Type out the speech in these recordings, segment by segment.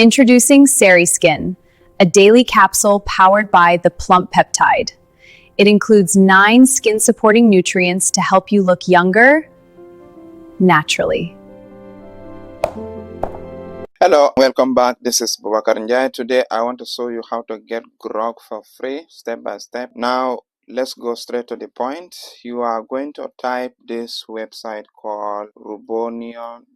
Introducing Skin, a daily capsule powered by the plump peptide. It includes 9 skin-supporting nutrients to help you look younger naturally. Hello, welcome back. This is Bubakar Njai. Today I want to show you how to get Grok for free, step by step. Now let's go straight to the point. You are going to type this website called rubonio.ai,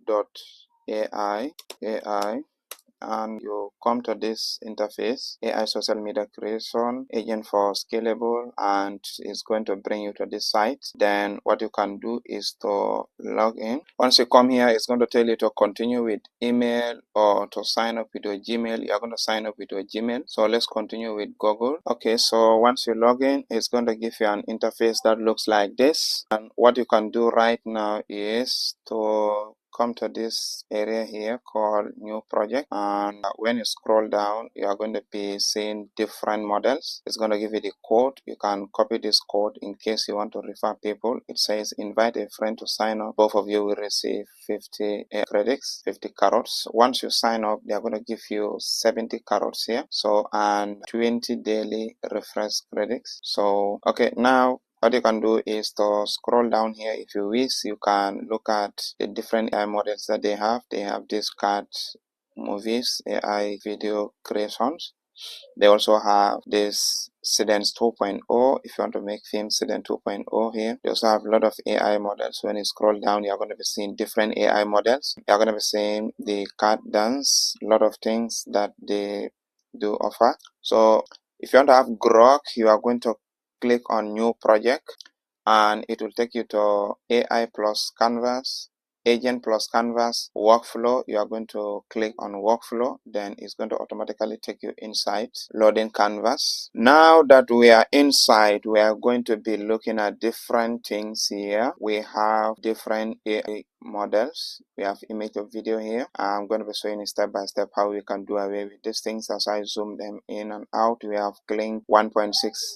and you come to this interface, AI social media creation agent for scalable, and it's going to bring you to this site. Then what you can do is to log in. Once you come here, it's going to tell you to continue with email or to sign up with your Gmail. You're going to sign up with your Gmail. So let's continue with Google. Okay, so once you log in, it's going to give you an interface that looks like this. And what you can do right now is to come to this area here called new project, and when you scroll down you are going to be seeing different models. It's going to give you the code. You can copy this code in case you want to refer people. It says invite a friend to sign up. Both of you will receive 50 credits, 50 carrots. Once you sign up, they are going to give you 70 carrots here, so, and 20 daily refresh credits. So okay, now what you can do is to scroll down here. If you wish, you can look at the different AI models that they have. They have this cat movies, AI video creations. They also have this Sedence 2.0. If you want to make films, Sedence 2.0 here. They also have a lot of AI models. When you scroll down, you're going to be seeing different AI models. You're going to be seeing the cat dance, a lot of things that they do offer. So if you want to have Grok, you are going to click on new project, and it will take you to AI plus canvas, agent plus canvas, workflow. You are going to click on workflow, then it's going to automatically take you inside loading canvas. Now that we are inside, we are going to be looking at different things here. We have different AI models. We have image or video here. I'm going to be showing you step by step how we can do away with these things as I zoom them in and out. We have Kling 1.6.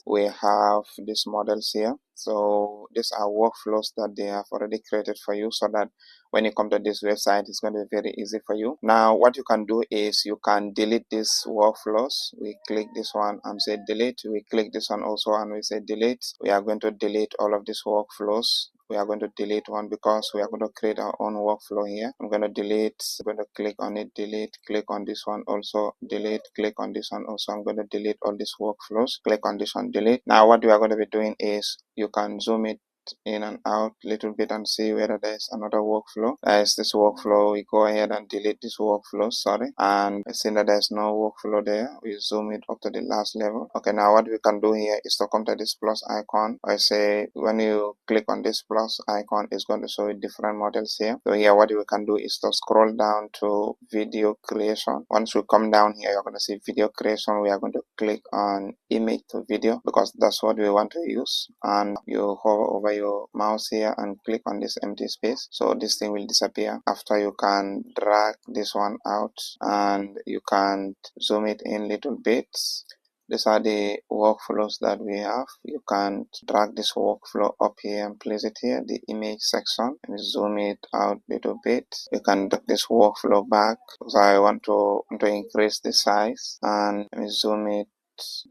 We have these models here. So these are workflows that they have already created for you, so that when you come to this website, it's going to be very easy for you. Now what you can do is you can delete these workflows. We click this one and say delete. We click this one also and we say delete. We are going to delete all of these workflows. We are going to delete one because we are going to create our own workflow here. I'm going to delete. I'm going to click on it, delete, click on this one also, delete, click on this one also. I'm going to delete all these workflows, click on this one, delete. Now what we are going to be doing is you can zoom it in and out a little bit and see whether there's another workflow. There's this workflow. We go ahead and delete this workflow, and I see that there's no workflow there. We zoom it up to the last level. Okay, now what we can do here is to come to this plus icon. I say when you click on this plus icon, it's going to show you different models here. So here what we can do is to scroll down to video creation. Once we come down here, you're going to see video creation. We are going to click on image to video because that's what we want to use, and you hover over your mouse here and click on this empty space, so this thing will disappear. After, you can drag this one out and you can zoom it in little bits. These are the workflows that we have. You can drag this workflow up here and place it here, the image section, and zoom it out a little bit. You can drag this workflow back. So I want to increase the size, and let me zoom it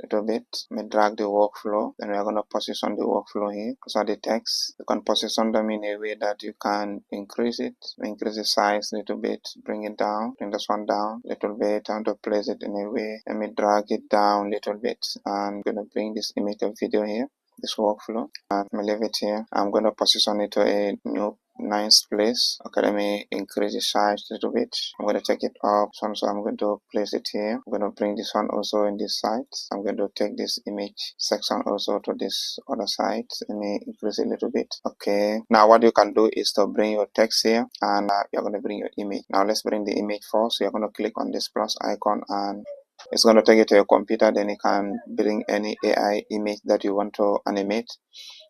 little bit. Let me drag the workflow, then we are going to position the workflow here. So the text, you can position them in a way that you can increase it, increase the size a little bit, bring it down, bring this one down a little bit, and to place it in a way. Let me drag it down a little bit. I'm going to bring this image of video here, this workflow, and let me leave it here. I'm going to position it to a new nice place. Okay, let me increase the size a little bit. I'm going to take it up, so I'm going to place it here. I'm going to bring this one also in this side. I'm going to take this image section also to this other side. Let me increase it a little bit. Okay, now what you can do is to bring your text here, and you're going to bring your image. Now let's bring the image first. So you're going to click on this plus icon, and it's going to take it to your computer. Then you can bring any AI image that you want to animate,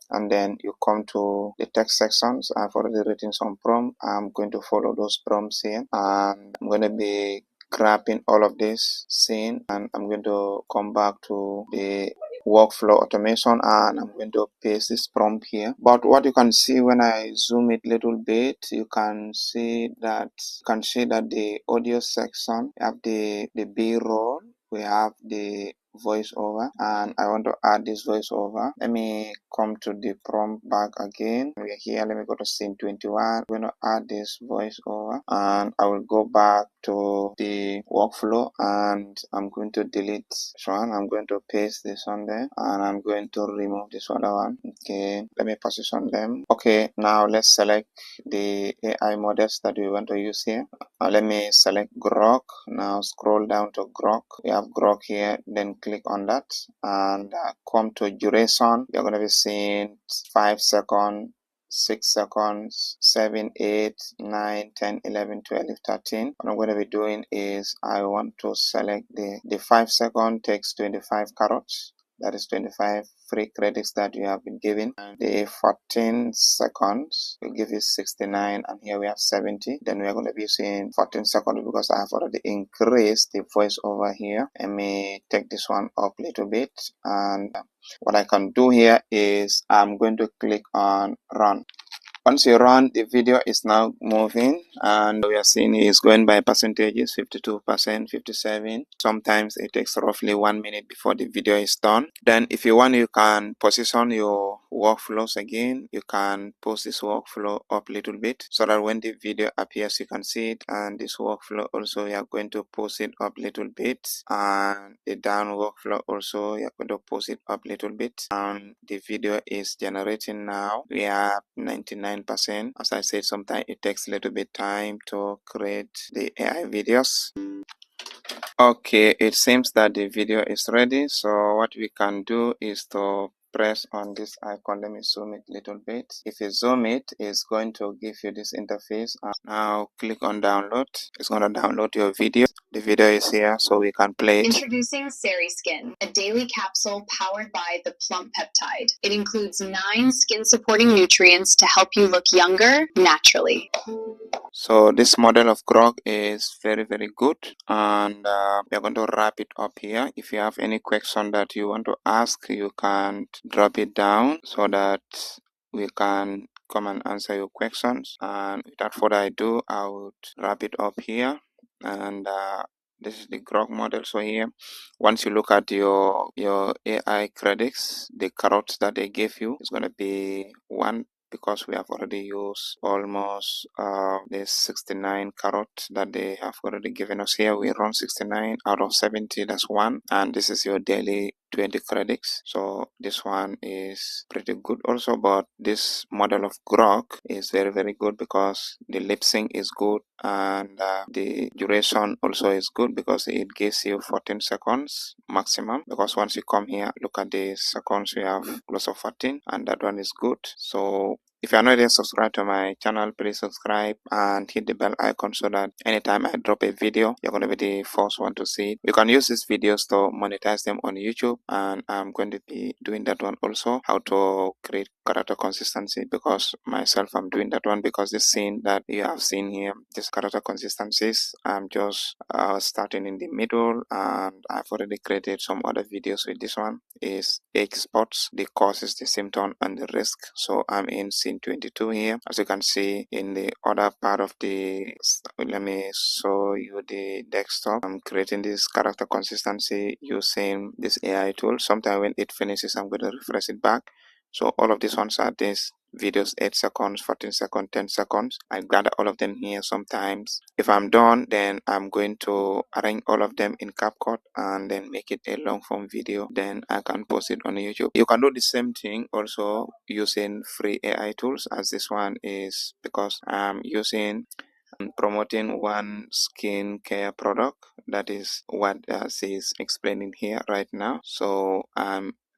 and then you come to the text sections. I've already written some prompts. I'm going to follow those prompts here, and I'm going to be grabbing all of this scene, and I'm going to come back to the workflow automation, and I'm going to paste this prompt here. But what you can see when I zoom it little bit, you can see that the audio section, we have the B-roll, we have the voiceover, and I want to add this voiceover. Let me come to the prompt back again. We are here. Let me go to scene 21. I'm going to add this voiceover, and I will go back to the workflow, and I'm going to delete this one. I'm going to paste this on there, and I'm going to remove this other one. Okay, let me position them. Okay, now let's select the AI models that we want to use here. Let me select Grok. Now scroll down to Grok. We have Grok here. Then click on that and come to duration. You're going to be seeing 5 seconds, 6 seconds, 7, 8, 9, 10, 11, 12, 13. What I'm going to be doing is I want to select the 5 second takes 25 carrots. That is 25 free credits that you have been given. And the 14 seconds will give you 69, and here we have 70. Then we are going to be using 14 seconds because I have already increased the voice over here. Let me take this one up a little bit, and what I can do here is I'm going to click on run. Once you run, the video is now moving, and we are seeing it's going by percentages, 52%, 57. Sometimes it takes roughly 1 minute before the video is done. Then if you want, you can position your workflows again. You can post this workflow up a little bit so that when the video appears, you can see it. And this workflow also, we are going to post it up a little bit. And the down workflow also, we are going to post it up a little bit. And the video is generating now. We have 99%. As I said, sometimes it takes a little bit time to create the AI videos. Okay, it seems that the video is ready. So what we can do is to press on this icon. Let me zoom it a little bit. If you zoom it, it's going to give you this interface. Now click on download. It's going to download your video. The video is here, so we can play it. Introducing Sari Skin, a daily capsule powered by the plump peptide. It includes 9 skin-supporting nutrients to help you look younger naturally. So this model of Grok is very, very good, and we're going to wrap it up here. If you have any question that you want to ask, you can drop it down so that we can come and answer your questions. And without further ado, I would wrap it up here. And this is the Grok model. So here, once you look at your AI credits, the carrots that they gave you is going to be 1, because we have already used almost the 69 carrots that they have already given us here. We run 69 out of 70, that's 1, and this is your daily 20 credits. So this one is pretty good also, but this model of Grok is very, very good because the lip sync is good, and the duration also is good because it gives you 14 seconds maximum. Because once you come here, look at the seconds, we have close of 14, and that one is good. So if you are not yet subscribed to my channel, please subscribe and hit the bell icon so that anytime I drop a video, you're going to be the first one to see it. You can use these videos to monetize them on YouTube, and I'm going to be doing that one also, how to create character consistency, because myself I'm doing that one, because this scene that you have seen here, this character consistencies, I'm just starting in the middle, and I've already created some other videos with this one. Is age spots, the causes, the symptom, and the risk. So I'm in scene 22 here. As you can see in the other part of the, let me show you the desktop. I'm creating this character consistency using this AI tool. Sometime when it finishes, I'm going to refresh it back. So all of these ones are these videos, 8 seconds, 14 seconds, 10 seconds. I gather all of them here. Sometimes if I'm done, then I'm going to arrange all of them in CapCut and then make it a long form video, then I can post it on YouTube. You can do the same thing also using free AI tools, as this one is, because I'm using promoting one skincare product. That is what she's explaining here right now. So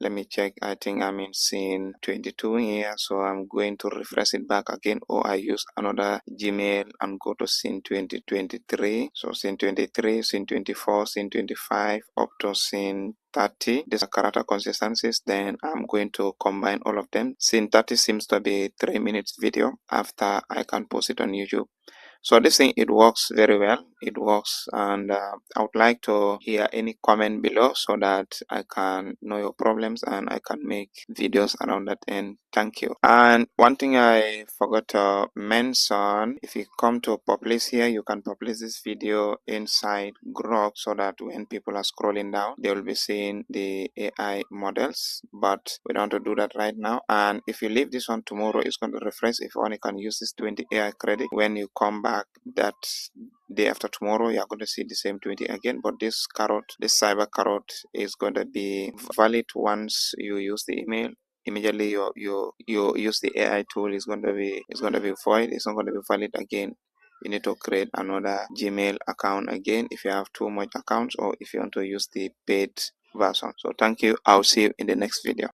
let me check. I think I'm in scene 22 here, so I'm going to refresh it back again, or I use another Gmail and go to scene 2023. So scene 23, scene 24, scene 25, up to scene 30. These are character consistencies. Then I'm going to combine all of them. Scene 30 seems to be 3 minutes video. After, I can post it on YouTube. So this thing, it works very well. It works, and I would like to hear any comment below so that I can know your problems and I can make videos around that end. Thank you. And one thing I forgot to mention, if you come to publish here, you can publish this video inside Grok so that when people are scrolling down, they will be seeing the AI models, but we don't want to do that right now. And if you leave this one tomorrow, it's going to refresh if only can use this 20 AI credit. When you come back that day after tomorrow, you're going to see the same 20 again, but this carrot, this cyber carrot, is going to be valid once you use the email. Immediately you use the AI tool, is going to be void. It's not going to be valid again. You need to create another Gmail account again if you have too much accounts, or if you want to use the paid version. So thank you. I'll see you in the next video.